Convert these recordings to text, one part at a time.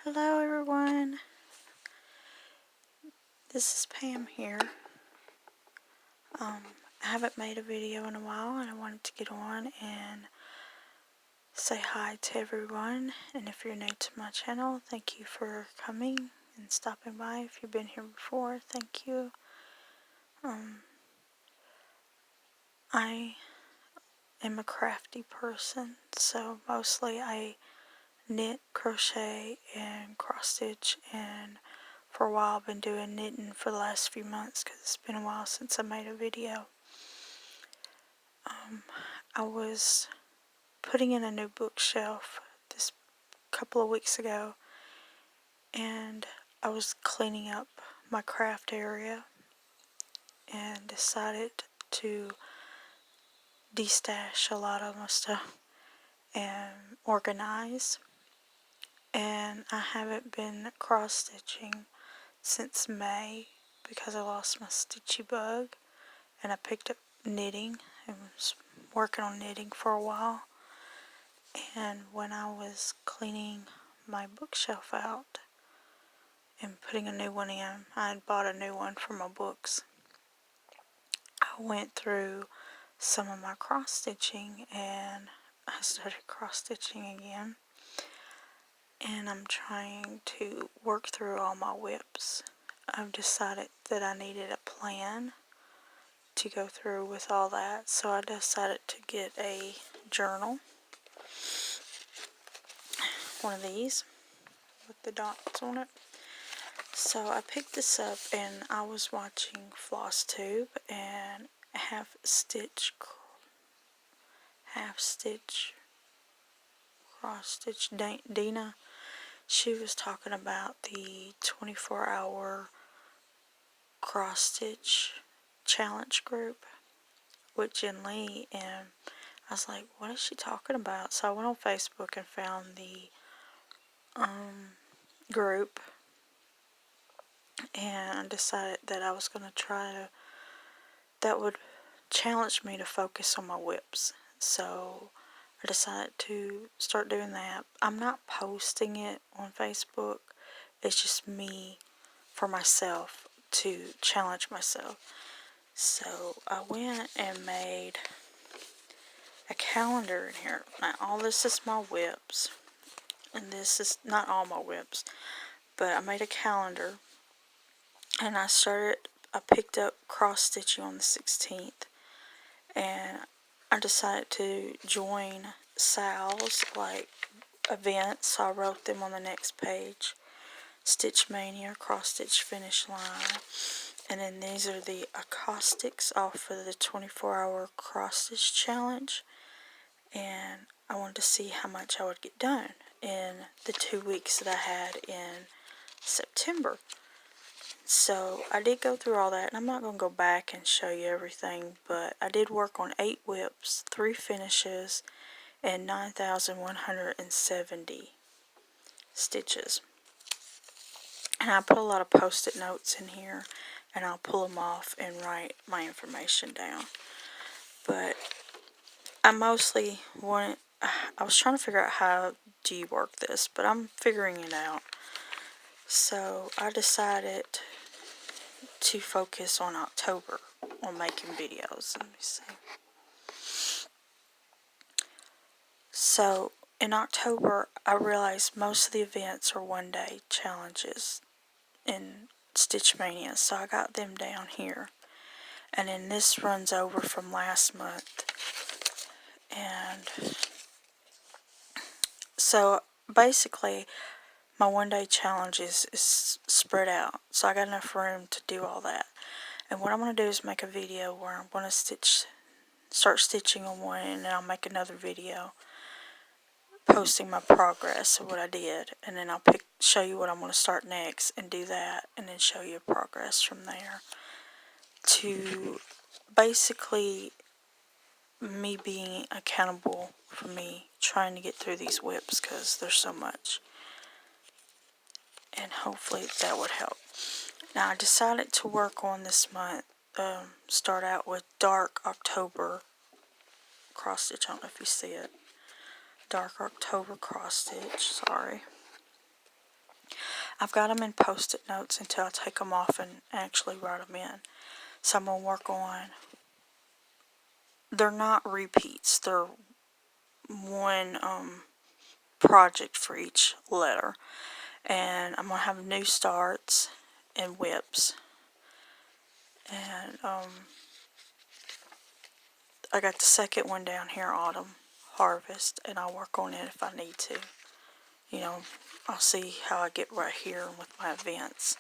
Hello everyone, this is Pam here. I haven't made a video in a while and I wanted to get on and say hi to everyone. And if you're new to my channel, thank you for coming and stopping by. If you've been here before, thank you. I am a crafty person, so mostly I knit, crochet, and cross stitch, and for a while I've been doing knitting for the last few months because it's been a while since I made a video. I was putting in a new bookshelf this couple of weeks ago, and I was cleaning up my craft area and decided to destash a lot of my stuff and organize. And I haven't been cross stitching since May because I lost my stitchy bug, and I picked up knitting and was working on knitting for a while. And when I was cleaning my bookshelf out and putting a new one in, I had bought a new one for my books. I went through some of my cross stitching and I started cross stitching again. And I'm trying to work through all my whips. I've decided that I needed a plan to go through with all that, so I decided to get a journal, one of these with the dots on it. So I picked this up and I was watching Flosstube and half stitch cross stitch Dina. She was talking about the 24-hour cross stitch challenge group with Jen Lee, and I was like, what is she talking about? So I went on Facebook and found the group and decided that I was going to try to, that would challenge me to focus on my whips. So I decided to start doing that. I'm not posting it on Facebook. It's just me for myself to challenge myself. So I went and made a calendar in here. Now all this is my whips, and this is not all my whips, but I made a calendar, and I picked up cross stitching on the 16th, and I decided to join Sal's events, so I wrote them on the next page. Stitch Mania, cross stitch finish line, and then these are the acoustics off of the 24-hour cross stitch challenge, and I wanted to see how much I would get done in the 2 weeks that I had in September. So I did go through all that, and I'm not going to go back and show you everything, but I did work on 8 whips, 3 finishes, and 9,170 stitches. And I put a lot of post-it notes in here, and I'll pull them off and write my information down. But I mostly I was trying to figure out how do you work this, but I'm figuring it out. So I decided to focus on October, on making videos. Let me see. So in October, I realized most of the events are one-day challenges in Stitch Mania, so I got them down here. And then this runs over from last month. And so basically, my one-day challenge is spread out, so I got enough room to do all that. And what I'm going to do is make a video where I'm going to start stitching on one, and then I'll make another video posting my progress of what I did, and then I'll show you what I'm going to start next and do that, and then show you progress from there, to basically me being accountable for me trying to get through these whips because there's so much, and hopefully that would help. Now I decided to work on this month, start out with Dark October cross stitch. I don't know if you see it. Dark October cross stitch, sorry. I've got them in post-it notes until I take them off and actually write them in. So I'm going to work on, they're not repeats, they're one project for each letter. And I'm going to have new starts and whips. And I got the second one down here, autumn harvest, and I'll work on it if I need to. You know, I'll see how I get right here with my events.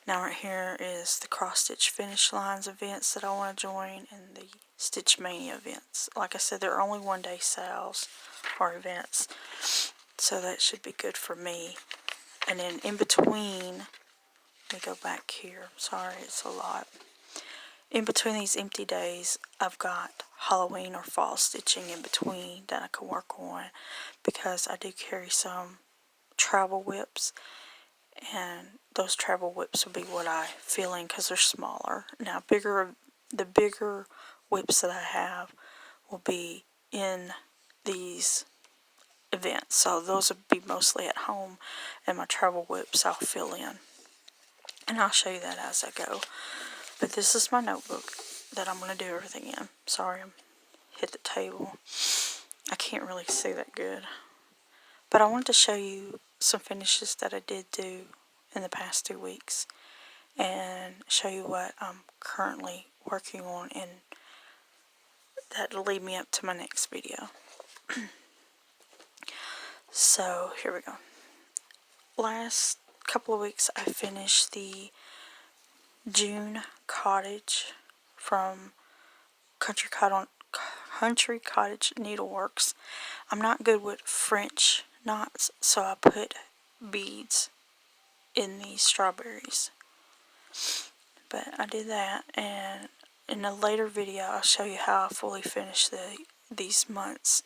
Now right here is the cross stitch finish lines events that I want to join, and the Stitch Mania events. Like I said, they're only 1-day sales or events, so that should be good for me. And then in between, let me go back here. Sorry, it's a lot. In between these empty days, I've got Halloween or fall stitching in between that I can work on, because I do carry some travel whips, and those travel whips will be what I fill in because they're smaller. Now, the bigger whips that I have will be in these events, so those will be mostly at home, and my travel whips I'll fill in. And I'll show you that as I go. But this is my notebook that I'm going to do everything in. Sorry, I hit the table. I can't really see that good. But I wanted to show you some finishes that I did do in the past 2 weeks, and show you what I'm currently working on, and that'll lead me up to my next video. So here we go. Last couple of weeks I finished the June Cottage from Country Cottage Needleworks. I'm not good with French knots, so I put beads in these strawberries. But I did that, and in a later video I'll show you how I fully finished these months.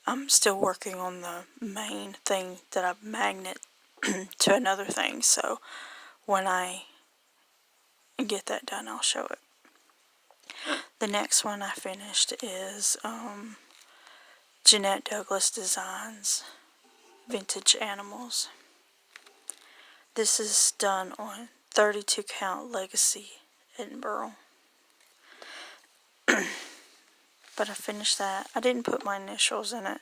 I'm still working on the main thing that I magnet to another thing, so when I get that done I'll show it. The next one I finished is Jeanette Douglas Designs Vintage Animals. This is done on 32 count Legacy Edinburgh. But I finished that. I didn't put my initials in it.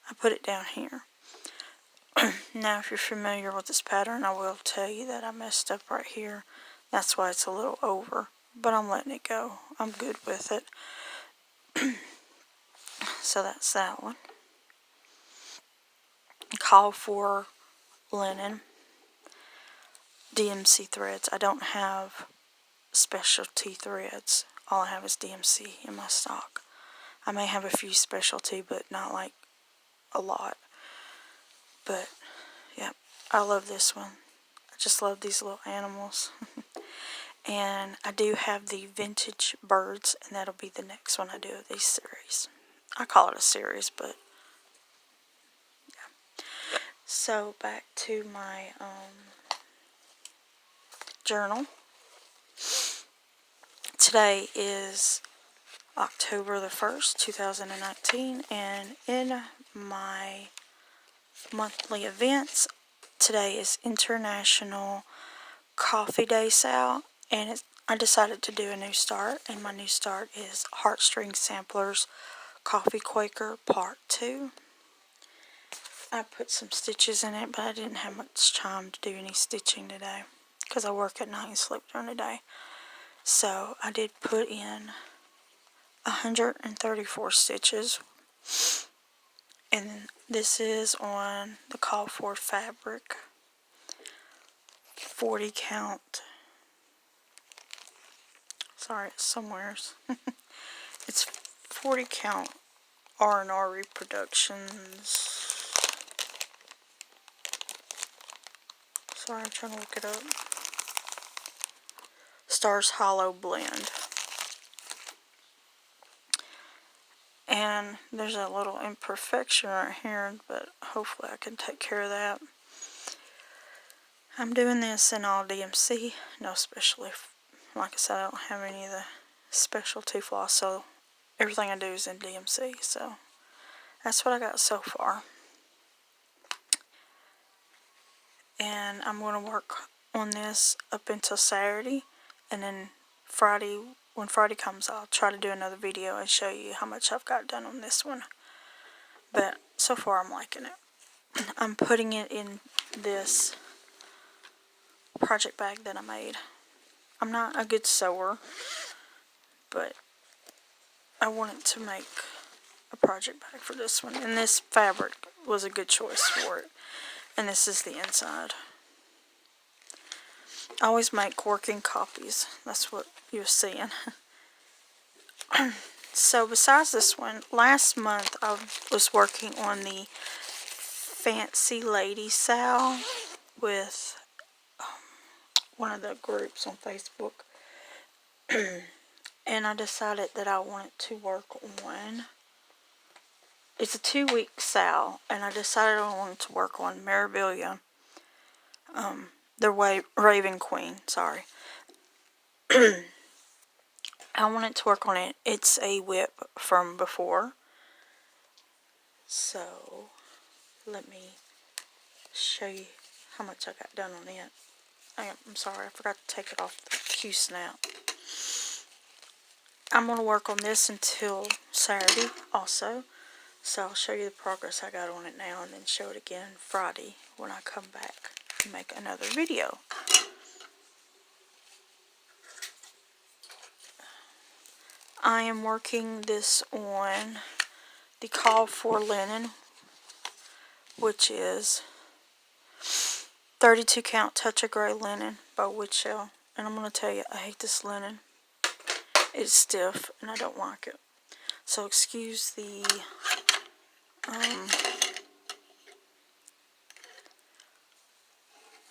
I put it down here. Now if you're familiar with this pattern, I will tell you that I messed up right here. That's why it's a little over. But I'm letting it go. I'm good with it. So that's that one. Call for linen. DMC threads. I don't have specialty threads. All I have is DMC in my stock. I may have a few specialty, but not like a lot. But yeah, I love this one. I just love these little animals. And I do have the vintage birds, and that'll be the next one I do of these series. I call it a series, but yeah. So back to my journal. Today is October the 1st, 2019, and in my monthly events, today is International Coffee Day Sale, and I decided to do a new start, and my new start is Heartstring Samplers Coffee Quaker Part 2. I put some stitches in it, but I didn't have much time to do any stitching today because I work at night and sleep during the day. So I did put in 134 stitches, and this is on the call for fabric, 40 count. Sorry, it's somewheres. It's 40 count R&R Reproductions. Sorry, I'm trying to look it up. Stars Hollow Blend. And there's a little imperfection right here, but hopefully I can take care of that. I'm doing this in all DMC, no specialty. Like I said, I don't have any of the specialty floss, so everything I do is in DMC, so that's what I got so far. and I'm going to work on this up until Saturday, and then Friday, when Friday comes, I'll try to do another video and show you how much I've got done on this one. But so far I'm liking it. I'm putting it in this project bag that I made. I'm not a good sewer, but I wanted to make a project bag for this one, and this fabric was a good choice for it. And this is the inside. I always make working copies. That's what you're seeing. So besides this one, last month I was working on the Fancy Lady Sal with one of the groups on Facebook. And I decided that I wanted to work on, it's a 2-week sale, and I decided I wanted to work on Mirabilia, the Raven Queen, sorry. I wanted to work on it. It's a whip from before. So, let me show you how much I got done on it. I'm sorry, I forgot to take it off the Q-snap. I'm going to work on this until Saturday also. So I'll show you the progress I got on it now, and then show it again Friday when I come back and make another video. I am working this on the Call for Linen, which is 32 count touch of gray linen by Woodshell. And I'm going to tell you, I hate this linen. It's stiff and I don't like it. So excuse the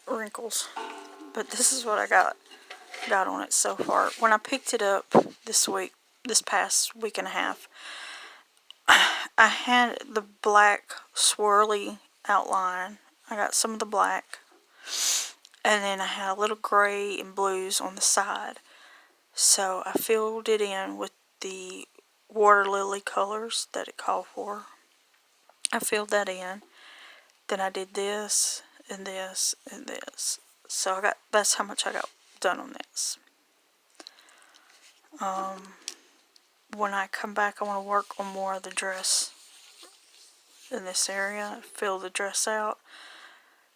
wrinkles. But this is what I got on it so far. When I picked it up this past week and a half, I had the black swirly outline. I got some of the black, and then I had a little gray and blues on the side. So I filled it in with the water lily colors that it called for. I filled that in. Then I did this and this and this. So that's how much I got done on this. When I come back, I want to work on more of the dress in this area, fill the dress out,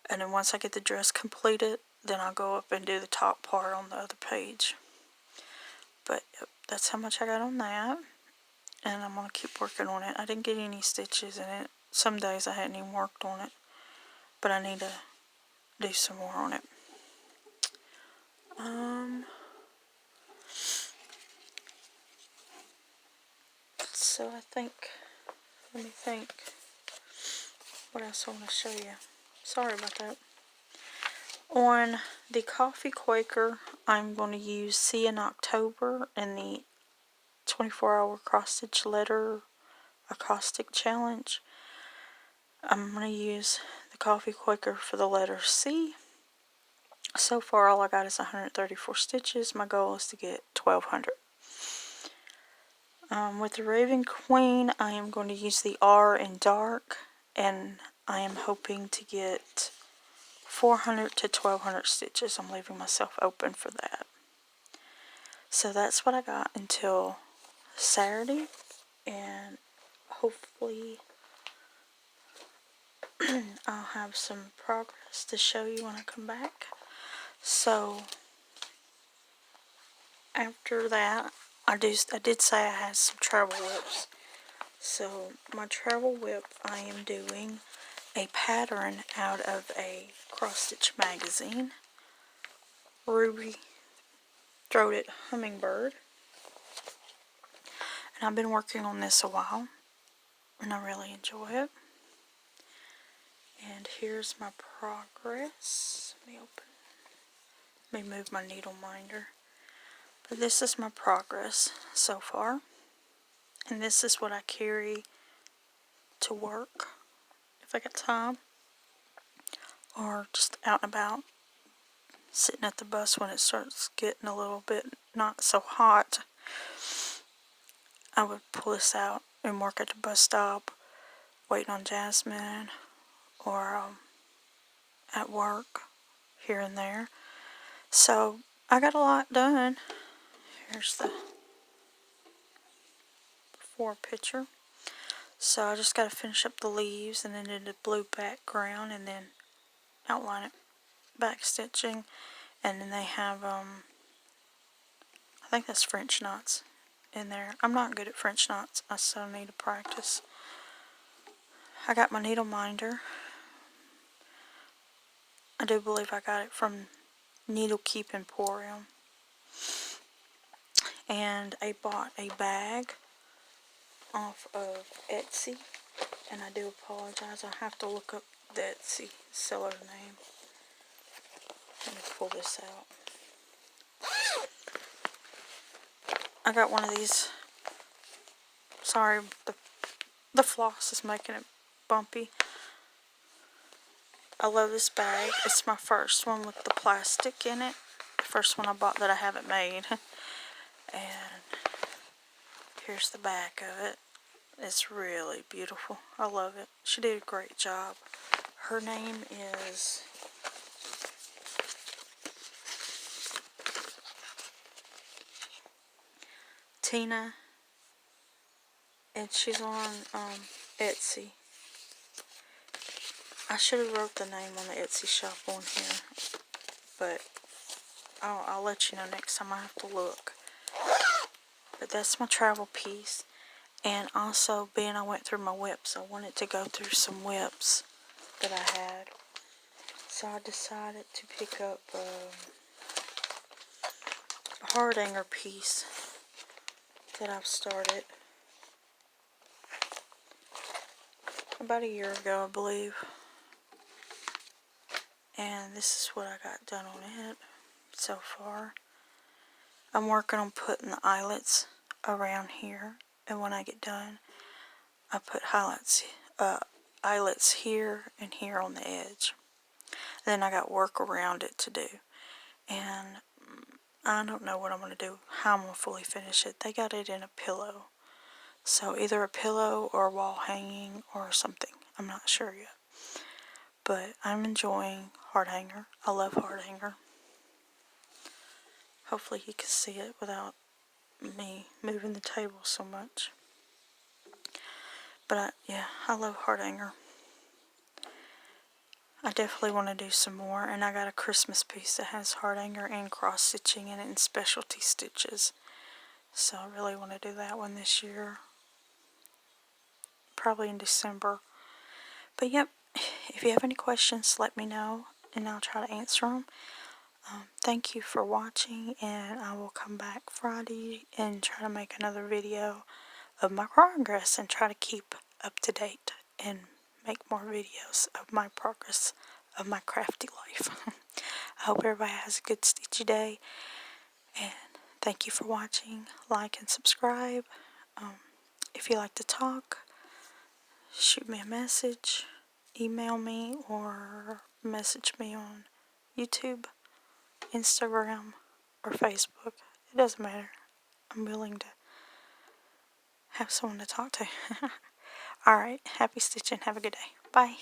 and then once I get the dress completed, then I'll go up and do the top part on the other page. But yep, that's how much I got on that, and I'm going to keep working on it. I didn't get any stitches in it. Some days I hadn't even worked on it, but I need to do some more on it. So I think, let me think, what else I want to show you. Sorry about that. On the Coffee Quaker, I'm going to use See in October in the 24-hour cross-stitch letter acrostic challenge. I'm going to use the Coffee Quaker for the letter C. So far all I got is 134 stitches. My goal is to get 1200. With the Raven Queen, I am going to use the R in dark, and I am hoping to get 400 to 1200 stitches. I'm leaving myself open for that. So that's what I got until Saturday, and hopefully I'll have some progress to show you when I come back. So after that, I did say I had some travel whips. So my travel whip, I am doing a pattern out of a cross-stitch magazine, Ruby Throated Hummingbird. And I've been working on this a while, and I really enjoy it. And here's my progress. Let me move my needle minder. But this is my progress so far. And this is what I carry to work if I got time, or just out and about, sitting at the bus when it starts getting a little bit not so hot. I would pull this out and work at the bus stop, waiting on Jasmine, or at work here and there. So I got a lot done. Here's the before picture. So I just got to finish up the leaves and then do the blue background and then outline it, back stitching, and then they have I think that's French knots in there. I'm not good at French knots. I still need to practice. I got my needle minder. I do believe I got it from Needle Keep Emporium. And I bought a bag off of Etsy. And I do apologize. I have to look up the Etsy seller name. Let me pull this out. I got one of these. Sorry, the floss is making it bumpy. I love this bag. It's my first one with the plastic in it. The first one I bought that I haven't made. And here's the back of it. It's really beautiful. I love it. She did a great job. Her name is Tina, and she's on Etsy. I should have wrote the name on the Etsy shop on here, but I'll let you know next time. I have to look. But that's my travel piece. And also, being I went through my whips, I wanted to go through some whips that I had. So I decided to pick up a Hardanger piece that I've started about a year ago, I believe. And this is what I got done on it so far. I'm working on putting the eyelets around here, and when I get done, I put eyelets here and here on the edge. Then I got work around it to do, and I don't know what I'm going to do, how I'm going to fully finish it. They got it in a pillow, so either a pillow or a wall hanging or something. I'm not sure yet, but I'm enjoying Hardanger. I love Hardanger. Hopefully you can see it without me moving the table so much. But yeah, I love Hardanger. I definitely want to do some more, and I got a Christmas piece that has Hardanger and cross stitching in it and specialty stitches. So I really want to do that one this year. Probably in December. But yep, if you have any questions, let me know, and I'll try to answer them. Thank you for watching, and I will come back Friday and try to make another video of my progress and try to keep up to date and make more videos of my progress of my crafty life. I hope everybody has a good stitchy day, and thank you for watching. Like and subscribe. If you like to talk, shoot me a message, email me, or message me on YouTube, Instagram, or Facebook. It doesn't matter. I'm willing to have someone to talk to. Alright, happy stitching. Have a good day. Bye.